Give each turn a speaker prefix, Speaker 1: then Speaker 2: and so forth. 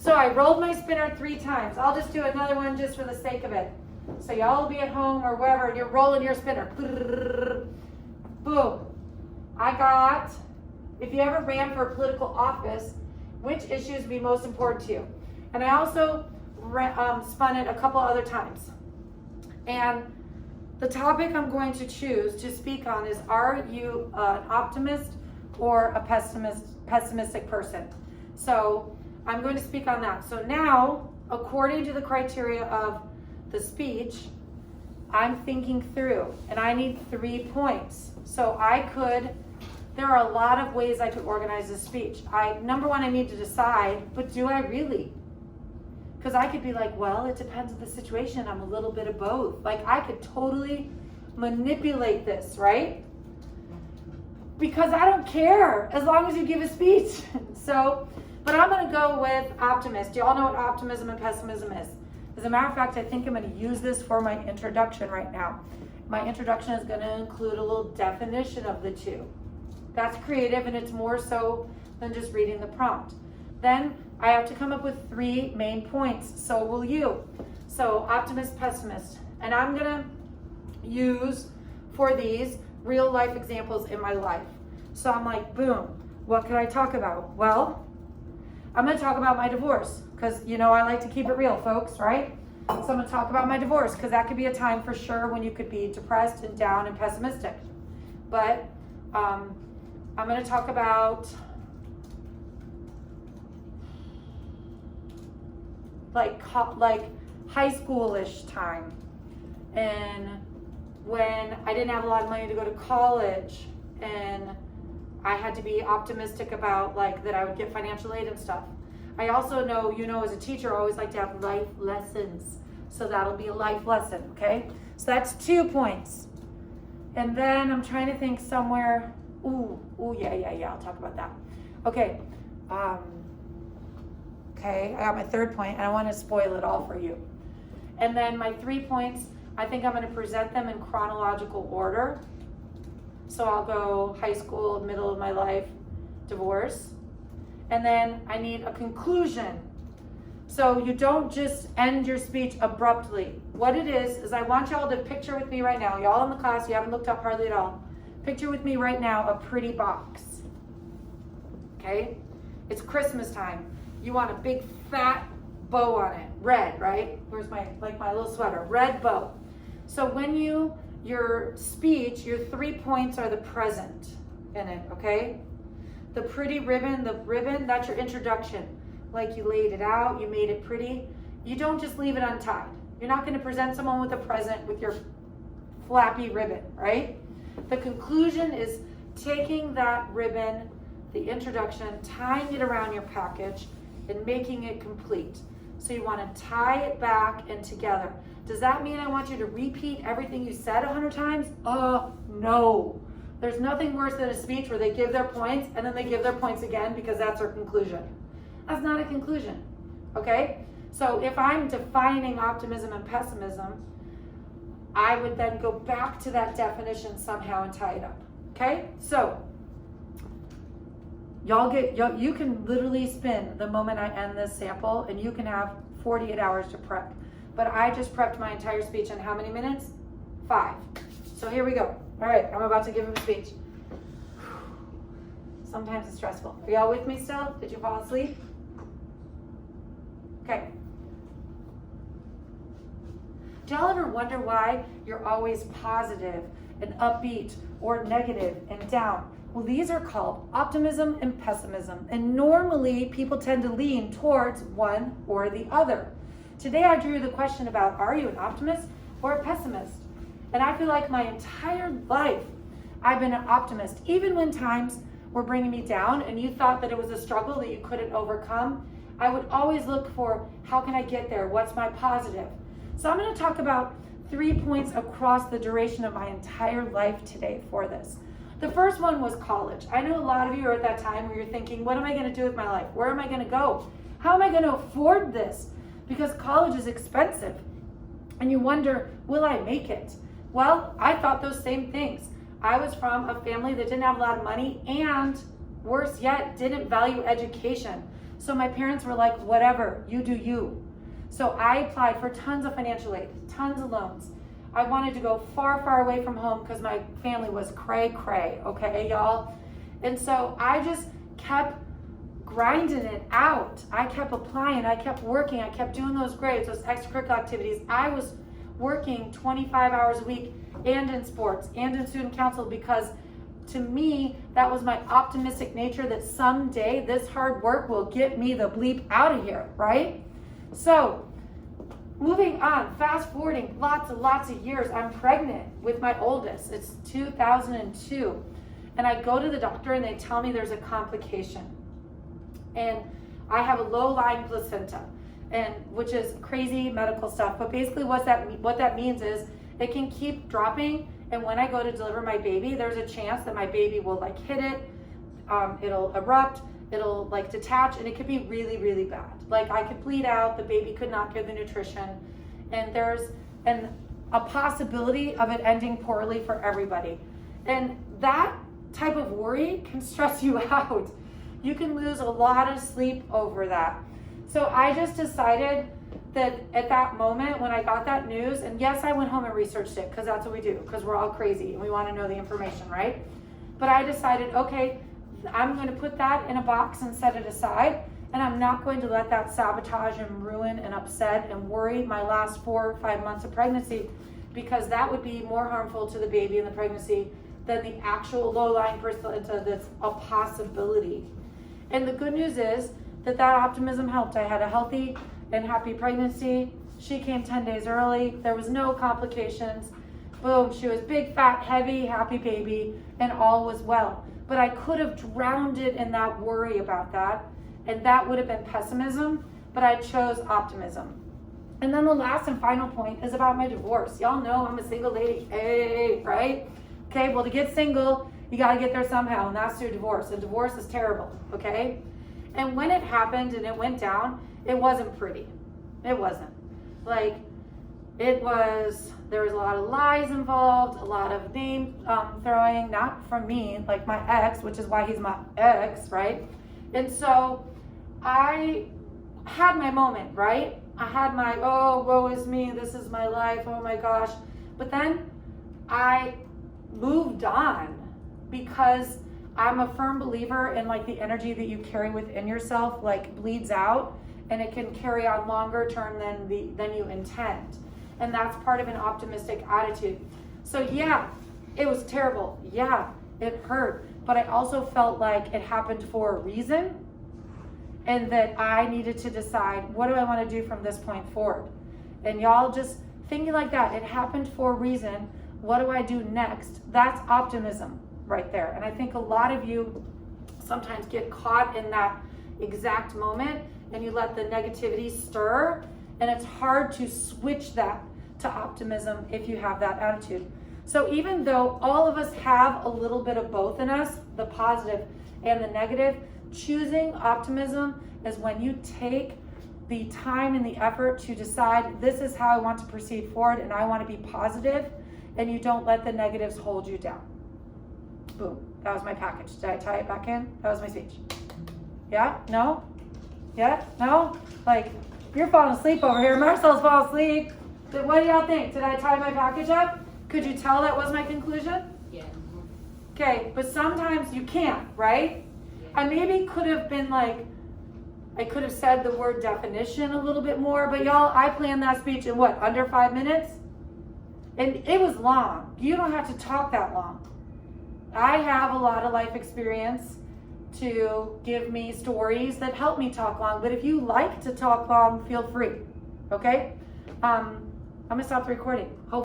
Speaker 1: So I rolled my spinner 3 times. I'll just do another one just for the sake of it. So y'all will be at home or wherever, and you're rolling your spinner. Boom. I got, if you ever ran for a political office, which issues would be most important to you? And I also spun it a couple other times. And the topic I'm going to choose to speak on is, are you an optimist or a pessimistic person? So I'm going to speak on that. So now, according to the criteria of the speech, I'm thinking through, and I need 3 points. So there are a lot of ways I could organize this speech. Number one, I need to decide, but do I really? Because I could be like, well, it depends on the situation. I'm a little bit of both. Like, I could totally manipulate this, right? Because I don't care as long as you give a speech. But I'm going to go with optimist. You all know what optimism and pessimism is. As a matter of fact, I think I'm going to use this for my introduction right now. My introduction is going to include a little definition of the two. That's creative, and it's more so than just reading the prompt. Then I have to come up with 3 main points. So will you. So optimist, pessimist. And I'm going to use for these real life examples in my life. So I'm like, boom, what can I talk about? Well, I'm going to talk about my divorce because, I like to keep it real, folks, right? So I'm going to talk about my divorce because that could be a time for sure when you could be depressed and down and pessimistic. But I'm going to talk about like high schoolish time, and when I didn't have a lot of money to go to college, and I had to be optimistic about that I would get financial aid and stuff. I also know, as a teacher, I always like to have life lessons. So that'll be a life lesson, okay? So that's 2 points. And then I'm trying to think somewhere. Yeah, I'll talk about that. Okay. Okay, I got my 3rd point, and I want to spoil it all for you. And then my 3 points, I think I'm going to present them in chronological order. So I'll go high school, middle of my life, divorce. And then I need a conclusion. So you don't just end your speech abruptly. What it is I want y'all to picture with me right now. Y'all in the class, you haven't looked up hardly at all. Picture with me right now a pretty box. Okay? It's Christmas time. You want a big fat bow on it. Red, right? Where's my little sweater? Red bow. So when your speech, your 3 points are the present in it, okay? The pretty ribbon, that's your introduction. Like you laid it out, you made it pretty. You don't just leave it untied. You're not going to present someone with a present with your flappy ribbon, right? The conclusion is taking that ribbon, the introduction, tying it around your package, and making it complete. So you want to tie it back and together. Does that mean I want you to repeat everything you said 100 times? No. There's nothing worse than a speech where they give their points and then they give their points again because that's their conclusion. That's not a conclusion, okay? So if I'm defining optimism and pessimism, I would then go back to that definition somehow and tie it up, okay? So you can literally spin the moment I end this sample, and you can have 48 hours to prep. But I just prepped my entire speech in how many minutes? 5. So here we go. All right, I'm about to give him a speech. Sometimes it's stressful. Are y'all with me still? Did you fall asleep? Okay. Do y'all ever wonder why you're always positive and upbeat or negative and down? Well, these are called optimism and pessimism. And normally people tend to lean towards one or the other. Today I drew the question about, are you an optimist or a pessimist? And I feel like my entire life I've been an optimist. Even when times were bringing me down and you thought that it was a struggle that you couldn't overcome, I would always look for, how can I get there? What's my positive? So I'm going to talk about 3 points across the duration of my entire life today for this. The first one was college. I know a lot of you are at that time where you're thinking, what am I going to do with my life? Where am I going to go? How am I going to afford this? Because college is expensive. And you wonder, will I make it? Well, I thought those same things. I was from a family that didn't have a lot of money and, worse yet, didn't value education. So my parents were like, whatever, you do you. So I applied for tons of financial aid, tons of loans. I wanted to go far, far away from home because my family was cray, okay, y'all? And so I just kept grinding it out. I kept applying, I kept working, I kept doing those grades, those extracurricular activities. I was working 25 hours a week and in sports and in student council because to me, that was my optimistic nature that someday this hard work will get me the bleep out of here, right? So, moving on, fast forwarding lots of years, I'm pregnant with my oldest. It's 2002. And I go to the doctor and they tell me there's a complication. And I have a low-lying placenta, and which is crazy medical stuff. But basically what that means is it can keep dropping, and when I go to deliver my baby, there's a chance that my baby will like hit it, it'll erupt, it'll like detach, and it could be really, really bad. Like I could bleed out, the baby could not get the nutrition, and there's a possibility of it ending poorly for everybody. And that type of worry can stress you out. You can lose a lot of sleep over that. So I just decided that at that moment when I got that news, and yes, I went home and researched it because that's what we do, because we're all crazy and we want to know the information, right? But I decided, okay, I'm going to put that in a box and set it aside, and I'm not going to let that sabotage and ruin and upset and worry my last 4 or 5 months of pregnancy, because that would be more harmful to the baby in the pregnancy than the actual low-lying placenta that's a possibility. And the good news is that optimism helped. I had a healthy and happy pregnancy. She came 10 days early. There was no complications. Boom, she was big, fat, heavy, happy baby, and all was well. But I could have drowned it in that worry about that, and that would have been pessimism, but I chose optimism. And then the last and final point is about my divorce. Y'all know I'm a single lady, hey, right? Okay, well, to get single, you got to get there somehow, and that's through divorce. And divorce is terrible, okay? And when it happened and it went down, it wasn't pretty. It wasn't. Like, there was a lot of lies involved, a lot of name throwing, not from me, like my ex, which is why he's my ex, right? And so I had my moment, right? I had my, oh, woe is me, this is my life, oh my gosh. But then I moved on because I'm a firm believer in like the energy that you carry within yourself like bleeds out, and it can carry on longer term than you intend. And that's part of an optimistic attitude. So yeah, it was terrible. Yeah, it hurt. But I also felt like it happened for a reason, and that I needed to decide, what do I want to do from this point forward? And y'all just thinking like that, it happened for a reason. What do I do next? That's optimism right there. And I think a lot of you sometimes get caught in that exact moment and you let the negativity stir, and it's hard to switch that to optimism if you have that attitude. So even though all of us have a little bit of both in us, the positive and the negative, choosing optimism is when you take the time and the effort to decide, this is how I want to proceed forward and I want to be positive, and you don't let the negatives hold you down. Boom. That was my package. Did I tie it back in? That was my speech. Yeah? No? Yeah? No? Like, you're falling asleep over here. Marcel's falling asleep. What do y'all think? Did I tie my package up? Could you tell that was my conclusion?
Speaker 2: Yeah.
Speaker 1: Okay, but sometimes you can't, right?
Speaker 2: Yeah.
Speaker 1: I maybe could have been like, I could have said the word definition a little bit more, but y'all, I planned that speech in what, under 5 minutes? And it was long. You don't have to talk that long. I have a lot of life experience to give me stories that help me talk long, but if you like to talk long, feel free, okay? I'm gonna stop the recording.